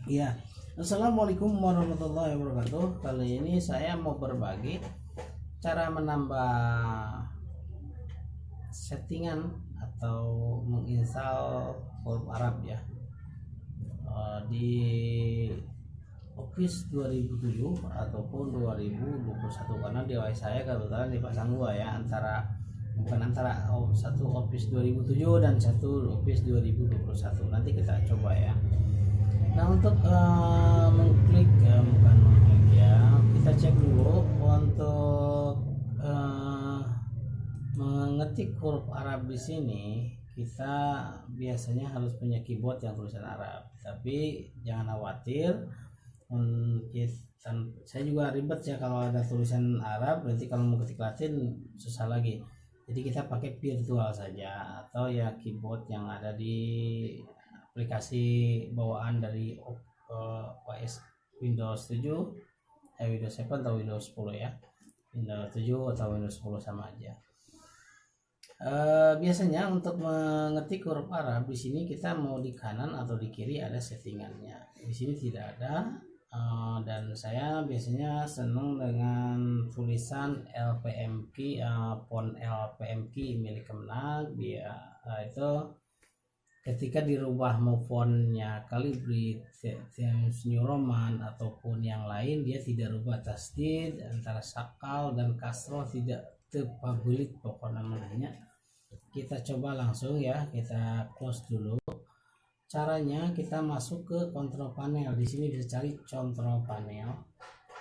Iya, Assalamualaikum warahmatullahi wabarakatuh. Kali ini saya mau berbagi cara menambah settingan atau menginstal huruf Arab ya. Di Office 2007 ataupun 2021, karena device saya kebetulan dipasang dua ya, satu Office 2007 dan satu Office 2021. Nanti kita coba ya. Nah, untuk mengklik bukan mengklik ya, kita cek dulu untuk mengetik huruf Arab di sini. Kita biasanya harus punya keyboard yang tulisan Arab, tapi jangan khawatir. Saya juga ribet ya kalau ada tulisan Arab, nanti kalau mau ketik Latin susah lagi. Jadi kita pakai virtual saja, atau ya keyboard yang ada di aplikasi bawaan dari OS Windows 7, Windows 7 atau Windows 10 ya. Windows 7 atau Windows 10 sama aja. Biasanya untuk mengetik huruf Arab di sini kita mau di kanan atau di kiri ada settingannya. Di sini tidak ada, dan saya biasanya senang dengan tulisan LPM key, font LPM key milik Kemenag. Dia itu ketika dirubah mau fontnya Calibri, Times New Roman ataupun yang lain, dia tidak rubah tasdid antara sakal dan kasroh, tidak terpagulit pokoknya namanya. Kita coba langsung ya, kita close dulu. Caranya kita masuk ke control panel. Di sini bisa cari control panel.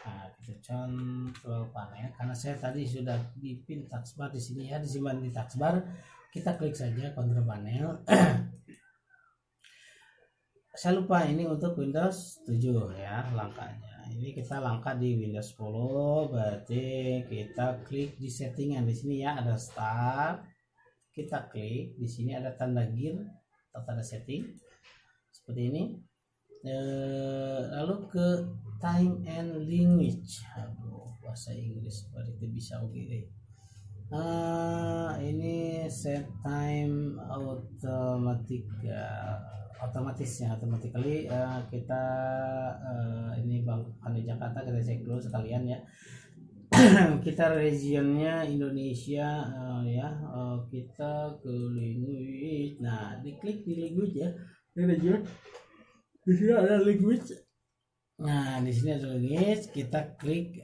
Nah, kita control panel, karena saya tadi sudah di pin taskbar di sini ya, disimpan di taskbar. Kita klik saja control panel. Saya lupa ini untuk Windows 7 ya langkahnya. Ini kita langkah di Windows 10, berarti kita klik di settingan. Di sini ya ada start. Kita klik di sini ada tanda gear atau tanda setting seperti ini. Lalu ke time and language. Aduh, bahasa Inggris berarti bisa oke. Ini set time otomatisnya automatically. Kita ini Bang di Jakarta, kita cek dulu sekalian ya. Kita regionnya Indonesia ya. Kita ke language. Nah, diklik di language ya. Di region. Di sini ada language. Nah, di sini ada language. Kita klik.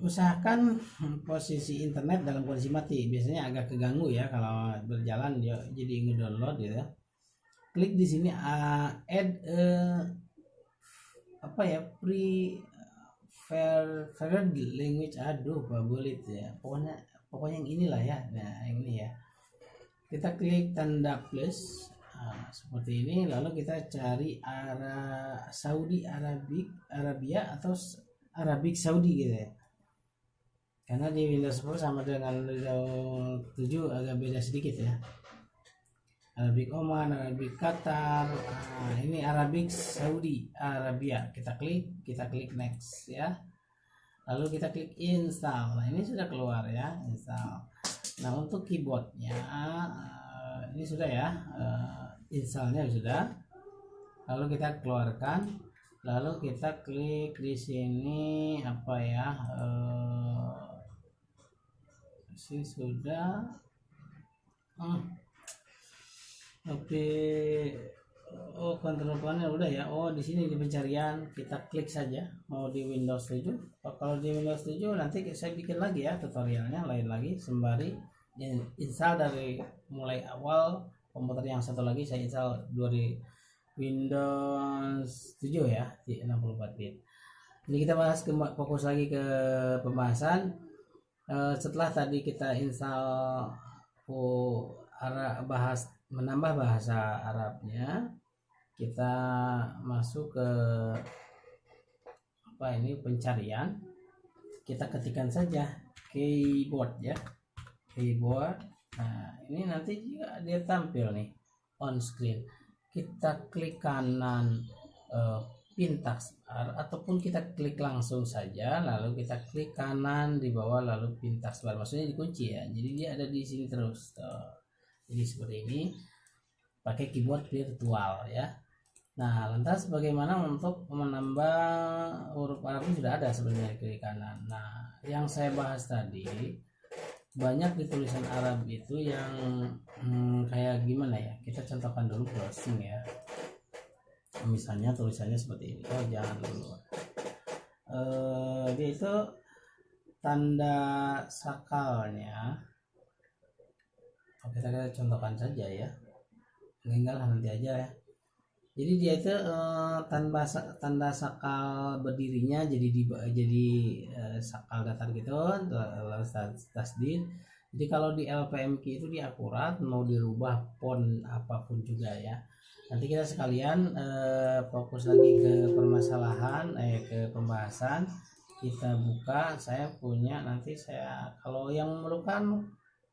Usahakan posisi internet dalam kondisi mati. Biasanya agak keganggu ya kalau berjalan dia jadi ngedownload gitu ya. Klik di sini add preferred language. Aduh, boleh ya. Pokoknya yang inilah ya. Nah, yang ini ya. Kita klik tanda plus. Nah, seperti ini, lalu kita cari Saudi Arabia atau Arabic Saudi gitu ya. Karena di Windows 10 sama dengan Windows 7 agak beda sedikit ya. Arabic Oman, Arabic Qatar. Nah, ini Arabic Saudi Arabia. Kita klik next ya. Lalu kita klik install. Nah, ini sudah keluar ya, install. Nah, untuk keyboardnya ini sudah ya, installnya sudah. Lalu kita keluarkan. Lalu kita klik di sini apa ya? Sini sudah. Tapi control panel udah ya. Di sini di pencarian kita klik saja mau di Windows 7. Kalau di Windows 7 nanti saya bikin lagi ya tutorialnya lain lagi, sembari install dari mulai awal komputer yang satu lagi saya install dari Windows 7 ya di 64 bit. Ini kita fokus lagi ke pembahasan. Setelah tadi kita install menambah bahasa Arabnya, kita masuk ke pencarian. Kita ketikkan saja keyboard ya, keyboard. Nah, ini nanti juga dia tampil nih on screen. Kita klik kanan pin taskbar, ataupun kita klik langsung saja, lalu kita klik kanan di bawah lalu pin taskbar, maksudnya dikunci ya, jadi dia ada di sini terus. Jadi seperti ini pakai keyboard virtual ya. Nah, lantas bagaimana untuk menambah huruf Arab itu sudah ada sebenarnya di kiri kanan. Nah, yang saya bahas tadi banyak di tulisan Arab itu yang kayak gimana ya? Kita contohkan dulu browsing ya. Misalnya tulisannya seperti ini. Oh, jangan dulu. Dia itu tanda sakalnya. Oke, kita contohkan saja ya. Enggak lah, nanti aja ya. Jadi dia itu tanda sakal berdirinya jadi sakal datar gitu, lalu tasdid. Jadi kalau di LPMQ itu dia akurat, mau dirubah font apapun juga ya. Nanti kita sekalian fokus lagi ke permasalahan, ke pembahasan. Kita buka, saya punya, nanti saya kalau yang memerlukan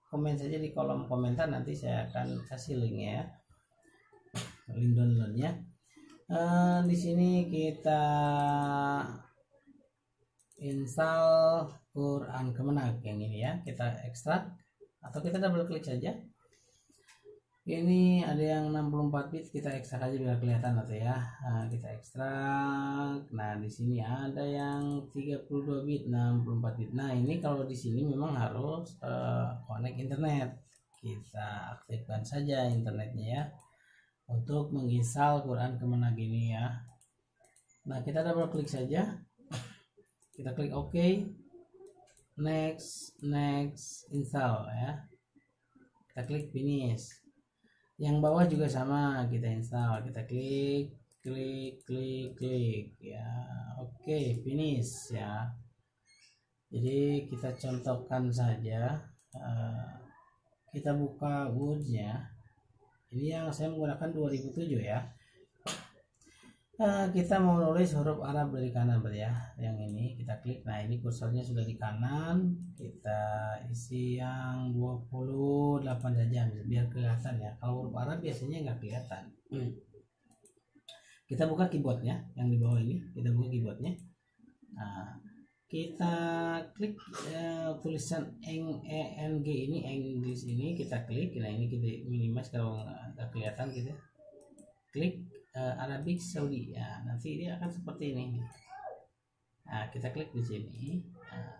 komen saja di kolom komentar, nanti saya akan kasih link ya. Link downloadnya. Di sini kita install Quran Kemenak yang ini ya, kita ekstrak atau kita double klik saja. Ini ada yang 64 bit, kita ekstrak aja biar kelihatan atau ya. Nah, kita ekstrak. Nah, di sini ada yang 32 bit, 64 bit. Nah, ini kalau di sini memang harus connect internet. Kita aktifkan saja internetnya ya, untuk menginstal Quran Kemenak ini ya. Nah, kita double klik saja, kita klik OK, next install ya, kita klik finish. Yang bawah juga sama, kita install, kita klik ya. Oke, finish ya. Jadi kita contohkan saja, kita buka Word-nya. Ini yang saya menggunakan 2007 ya. Kita mau nulis huruf Arab dari kanan ya. Yang ini kita klik. Nah, ini kursornya sudah di kanan. Kita isi yang 28 saja biar kelihatan ya. Kalau huruf Arab biasanya nggak kelihatan. Kita buka keyboardnya yang di bawah ini. Kita buka keyboardnya. Nah, kita klik tulisan ENG ini, English ini kita klik. Nah, ini kita minimize kalau nggak kelihatan gitu. Klik Arabic Saudi ya, nanti dia akan seperti ini. Nah, kita klik di sini. Nah,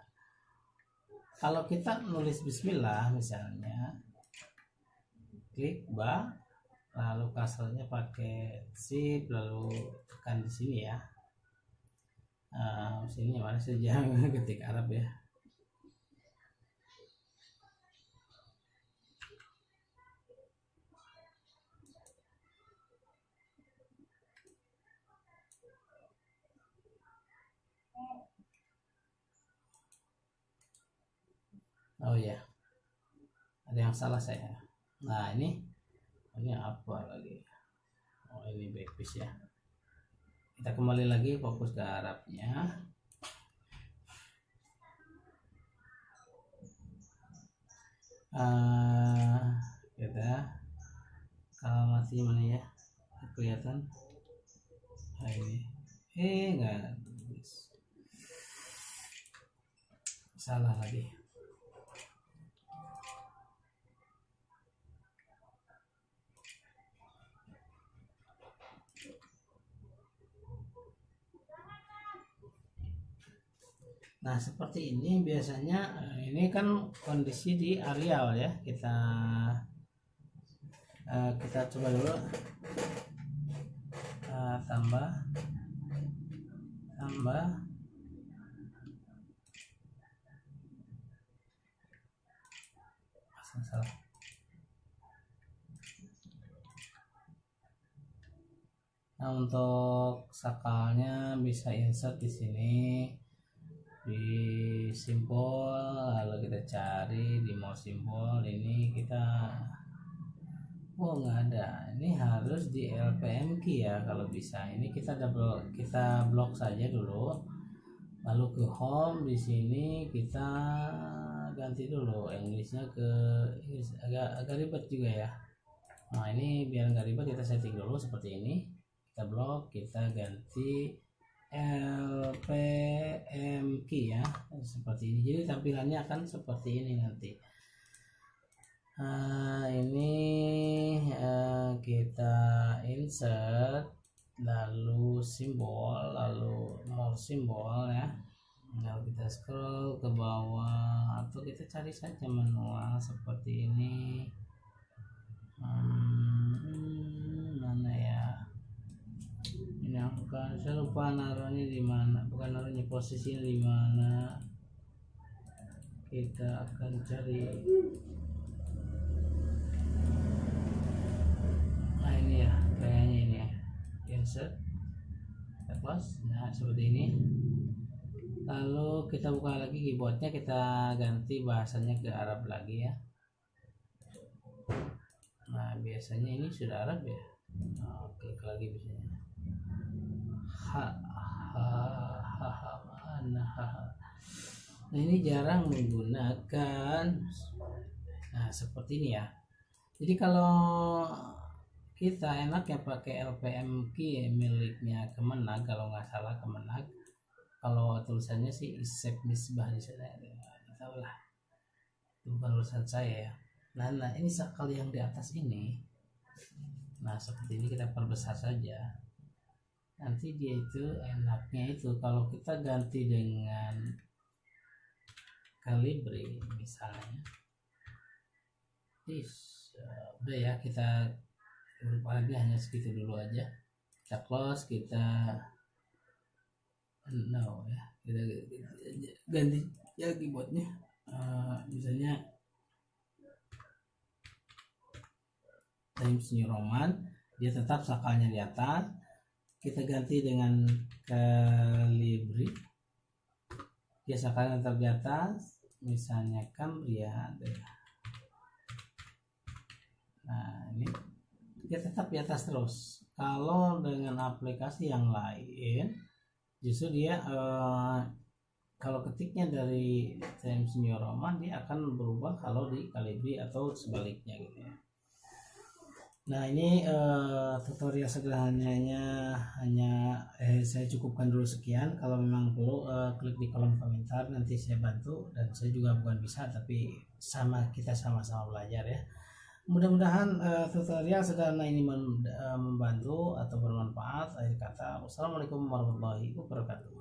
kalau kita nulis Bismillah misalnya, klik ba, lalu kasarnya pakai shift, lalu tekan di sini ya. Sini mana saja ketik Arab ya. Oh ya, ada yang salah saya. Nah, ini apa lagi? Oh, ini backpiece ya. Kita kembali lagi fokus ke Arabnya. Kita kalau masih mana ya, kelihatan. Nah, ini enggak, salah lagi. Nah, seperti ini biasanya. Ini kan kondisi di Arial ya. Kita coba dulu, tambah salah. Nah, untuk sakalnya bisa insert di sini di simbol, lalu kita cari di mau simbol ini, kita nggak ada. Ini harus di LPMQ ya kalau bisa. Ini kita blok saja dulu, lalu ke home. Di sini kita ganti dulu Englishnya ke English, agak ribet juga ya. Nah, ini biar nggak ribet kita setting dulu seperti ini. Kita blok, kita ganti LPMQ ya, seperti ini. Jadi tampilannya akan seperti ini nanti. Ini kita insert lalu simbol, lalu more simbol ya. Lalu kita scroll ke bawah atau kita cari saja manual seperti ini. Mana ya? Ini bukan, saya lupa naruhnya di mana, bukan naruhnya posisinya di mana. Kita akan cari. Nah ini ya, kayaknya ini ya. Insert, kita close. Nah seperti ini. Lalu kita buka lagi keyboardnya, kita ganti bahasanya ke Arab lagi ya. Nah biasanya ini sudah Arab ya. Nah, klik lagi biasanya. Nah ini jarang menggunakan. Nah seperti ini ya. Jadi kalau kita enaknya pakai LPM key miliknya Kemenag, kalau nggak salah Kemenag. Kalau tulisannya sih Isep Misbah di sana, tahu lah. Itu bukan urusan saya ya. Nah ini sekali yang di atas ini. Nah seperti ini kita perbesar saja. Nanti dia itu enaknya itu kalau kita ganti dengan Calibri misalnya. Udah ya, kita lupa lagi, hanya segitu dulu aja. Kita close, kita no ya, kita ganti ya keyboardnya. Misalnya Times New Roman, dia tetap sakalnya di atas. Kita ganti dengan Calibri, dia sakalnya tetap di atas, misalnya Cambria. Nah ini dia tetap di atas terus. Kalau dengan aplikasi yang lain justru dia kalau ketiknya dari Times New Roman dia akan berubah kalau di Calibri atau sebaliknya gitu ya. Nah ini tutorial sederhananya hanya saya cukupkan dulu sekian. Kalau memang perlu klik di kolom komentar, nanti saya bantu. Dan saya juga bukan bisa, tapi kita sama-sama belajar ya. Mudah-mudahan tutorial sederhana ini membantu atau bermanfaat. Akhir kata, wassalamualaikum warahmatullahi wabarakatuh.